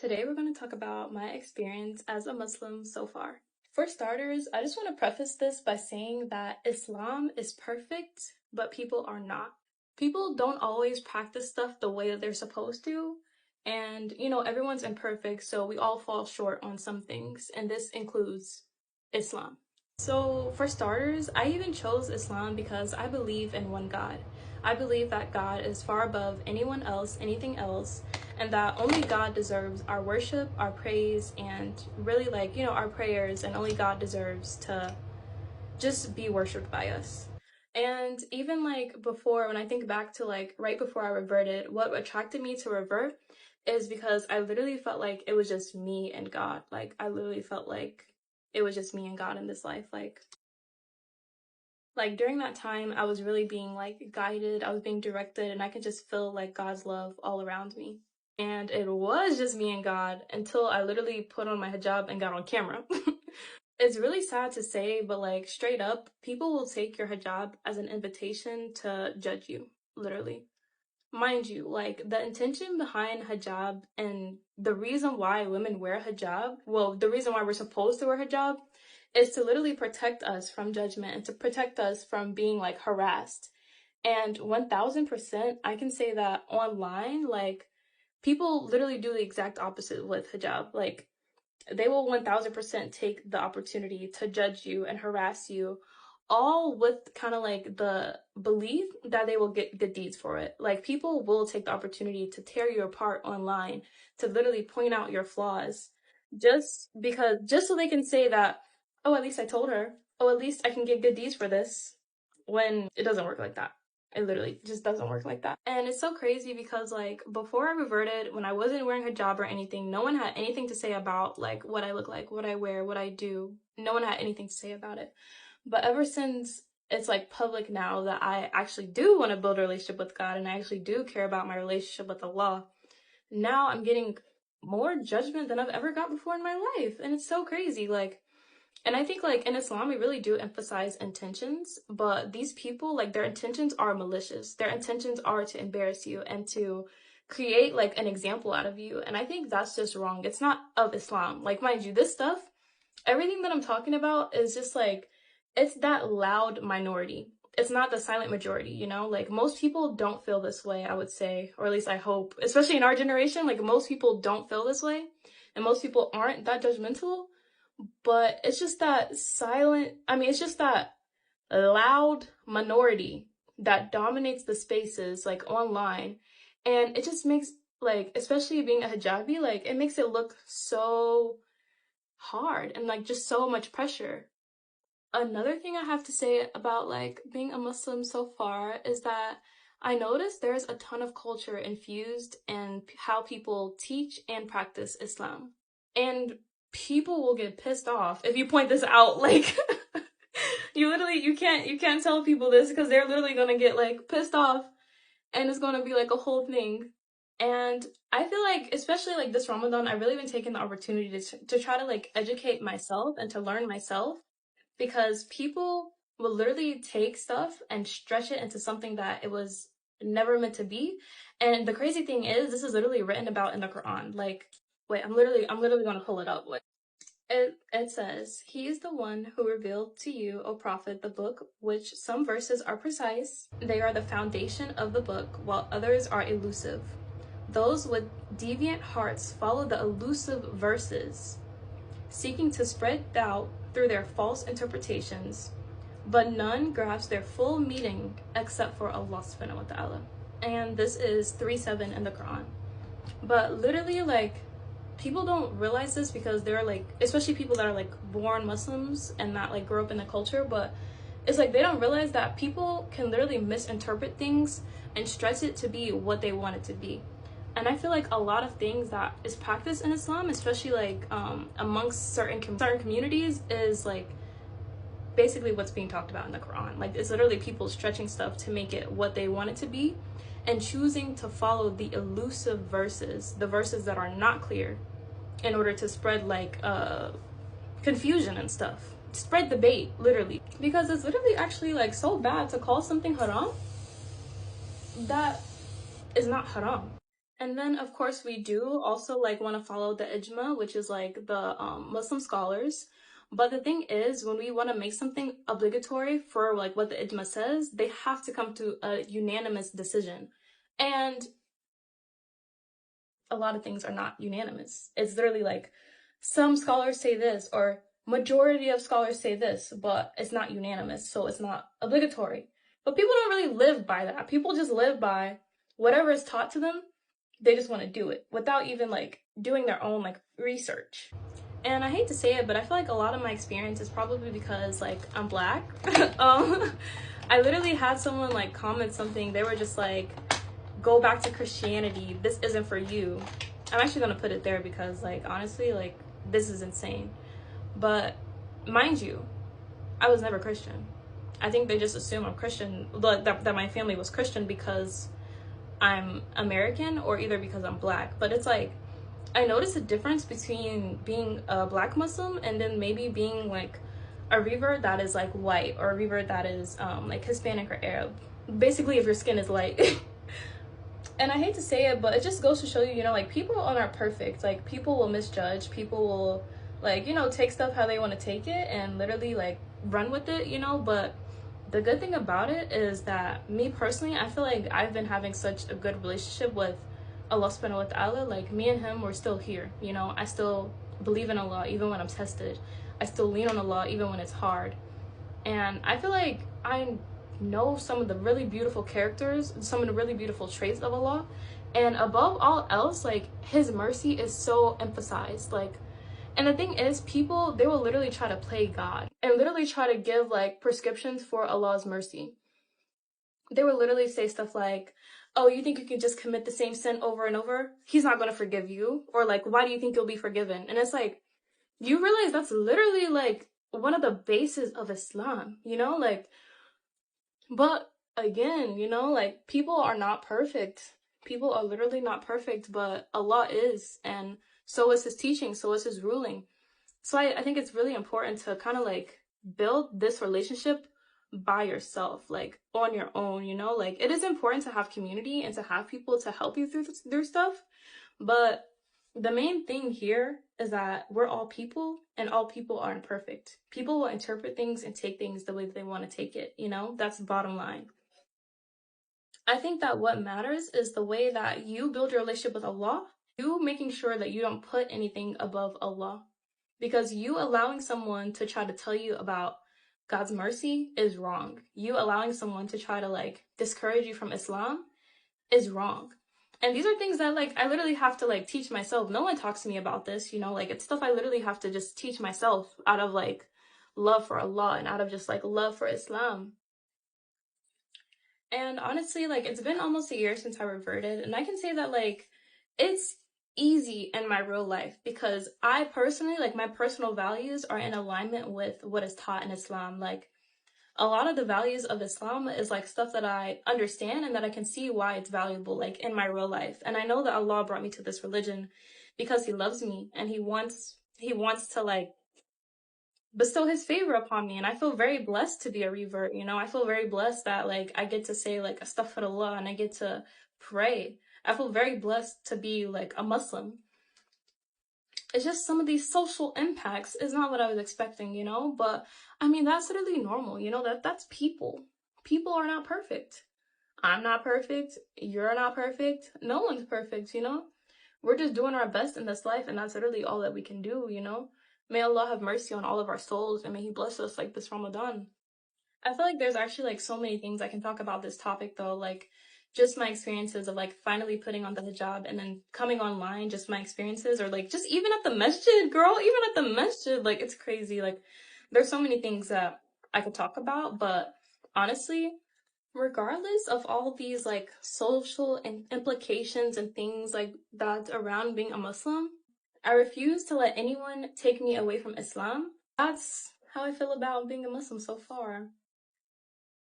Today we're going to talk about my experience as a Muslim so far. For starters, I just want to preface this by saying that Islam is perfect, but people are not. People don't always practice stuff the way that they're supposed to, and everyone's imperfect, so we all fall short on some things, and this includes Islam. So, for starters, I even chose Islam because I believe in one God. I believe that God is far above anyone else, anything else, and that only God deserves our worship, our praise, and really our prayers, and only God deserves to just be worshipped by us. And even before, when I think back to right before I reverted, what attracted me to revert is because I literally felt like it was just me and God. Like I literally felt like it was just me and God in this life. Like during that time, I was really being guided, I was being directed, and I could just feel like God's love all around me. And it was just me and God until I literally put on my hijab and got on camera. It's really sad to say, but straight up, people will take your hijab as an invitation to judge you, literally. Mind you, the intention behind hijab and the reason why women wear hijab, well, the reason why we're supposed to wear hijab is to literally protect us from judgment and to protect us from being harassed. And 1000%, I can say that online, people literally do the exact opposite with hijab. They will 1000% take the opportunity to judge you and harass you, all with kind of the belief that they will get good deeds for it. People will take the opportunity to tear you apart online, to literally point out your flaws, just so they can say that, oh, at least I told her, oh, at least I can get good deeds for this, when it doesn't work like that. It literally just doesn't work like that. And it's so crazy because before I reverted, when I wasn't wearing hijab or anything, no one had anything to say about what I look like, what I wear, what I do. No one had anything to say about it. But ever since it's public now that I actually do want to build a relationship with God and I actually do care about my relationship with Allah, now I'm getting more judgment than I've ever got before in my life. And it's so crazy. And I think in Islam, we really do emphasize intentions, but these people, their intentions are malicious. Their intentions are to embarrass you and to create an example out of you. And I think that's just wrong. It's not of Islam. Mind you, this stuff, everything that I'm talking about is just it's that loud minority. It's not the silent majority, most people don't feel this way, I would say, or at least I hope, especially in our generation, most people don't feel this way and most people aren't that judgmental. But it's just that it's just that loud minority that dominates the spaces online. And it just makes especially being a hijabi, it makes it look so hard and just so much pressure. Another thing I have to say about being a Muslim so far is that I noticed there's a ton of culture infused in how people teach and practice Islam. And people will get pissed off if you point this out. You can't tell people this because they're literally gonna get pissed off, and it's gonna be a whole thing. And I feel especially this Ramadan, I've really been taking the opportunity to try to educate myself and to learn myself, because people will literally take stuff and stretch it into something that it was never meant to be. And the crazy thing is, this is literally written about in the Quran. Wait, I'm literally gonna pull it up. Wait. It says, "He is the one who revealed to you, O Prophet, the book, which some verses are precise. They are the foundation of the book, while others are elusive. Those with deviant hearts follow the elusive verses, seeking to spread doubt through their false interpretations, but none grasps their full meaning except for Allah subhanahu wa ta'ala." And this is 3:7 in the Quran. But literally people don't realize this because they're especially people that are born Muslims and not grow up in the culture, but it's they don't realize that people can literally misinterpret things and stretch it to be what they want it to be. And I feel a lot of things that is practiced in Islam, especially amongst certain communities, is basically what's being talked about in the Quran. It's literally people stretching stuff to make it what they want it to be and choosing to follow the elusive verses, the verses that are not clear, in order to spread confusion and stuff. Spread debate, literally. Because it's literally actually so bad to call something haram that is not haram. And then, of course, we do also like want to follow the ijma, which is like the Muslim scholars. But the thing is, when we want to make something obligatory for like what the ijma says, they have to come to a unanimous decision. And a lot of things are not unanimous. It's literally like some scholars say this, or majority of scholars say this, but it's not unanimous, so it's not obligatory. But people don't really live by that. People just live by whatever is taught to them. They just want to do it without even like doing their own like research. And I hate to say it, but I feel like a lot of my experience is probably because like I'm black. um, I literally had someone like comment something. They were just like, go back to Christianity. This isn't for you. I'm actually gonna put it there because like honestly, like this is insane. But mind you, I was never Christian. I think they just assume I'm Christian, that my family was Christian because I'm American or either because I'm black. But it's like, I noticed a difference between being a black Muslim and then maybe being like a revert that is like white, or a revert that is like Hispanic or Arab. Basically, if your skin is light. And I hate to say it, but it just goes to show you, you know, like people aren't perfect. Like people will misjudge. People will like, you know, take stuff how they want to take it and literally like run with it, you know. But the good thing about it is that me personally, I feel like I've been having such a good relationship with Allah subhanahu wa ta'ala. Like me and him, we're still here, you know. I still believe in Allah even when I'm tested. I still lean on Allah even when it's hard. And I feel like I know some of the really beautiful characters, some of the really beautiful traits of Allah. And above all else, like his mercy is so emphasized. Like, and the thing is, people, they will literally try to play God and literally try to give like prescriptions for Allah's mercy. They will literally say stuff like, oh, you think you can just commit the same sin over and over? He's not going to forgive you. Or like, why do you think you'll be forgiven? And it's like, you realize that's literally like one of the bases of Islam, you know? Like, but again, you know, like people are not perfect. People are literally not perfect, but Allah is. And so is his teaching, so is his ruling. So I think it's really important to kind of like build this relationship by yourself, like on your own, you know? Like it is important to have community and to have people to help you through stuff. But the main thing here is that we're all people and all people aren't perfect. People will interpret things and take things the way they want to take it, you know? That's the bottom line. I think that what matters is the way that you build your relationship with Allah, you making sure that you don't put anything above Allah. Because you allowing someone to try to tell you about God's mercy is wrong. You allowing someone to try to like discourage you from Islam is wrong. And these are things that like I literally have to like teach myself. No one talks to me about this, you know, like it's stuff I literally have to just teach myself out of like love for Allah and out of just like love for Islam. And honestly, like it's been almost a year since I reverted, and I can say that like it's easy in my real life because I personally, like my personal values are in alignment with what is taught in Islam. Like a lot of the values of Islam is like stuff that I understand and that I can see why it's valuable like in my real life. And I know that Allah brought me to this religion because he loves me and he wants to like bestow his favor upon me. And I feel very blessed to be a revert, you know. I feel very blessed that like I get to say like astaghfirullah and I get to pray. I feel very blessed to be like a Muslim. It's just some of these social impacts is not what I was expecting, you know. But I mean that's literally normal, you know. That's people. People are not perfect. I'm not perfect. You're not perfect. No one's perfect, you know. We're just doing our best in this life, and that's literally all that we can do, you know. May Allah have mercy on all of our souls, and may He bless us like this Ramadan. I feel like there's actually like so many things I can talk about this topic though, like just my experiences of like finally putting on the hijab and then coming online, just my experiences, or like just even at the masjid, girl, even at the masjid, like it's crazy. Like there's so many things that I could talk about, but honestly, regardless of all these like social implications and things like that around being a Muslim, I refuse to let anyone take me away from Islam. That's how I feel about being a Muslim so far.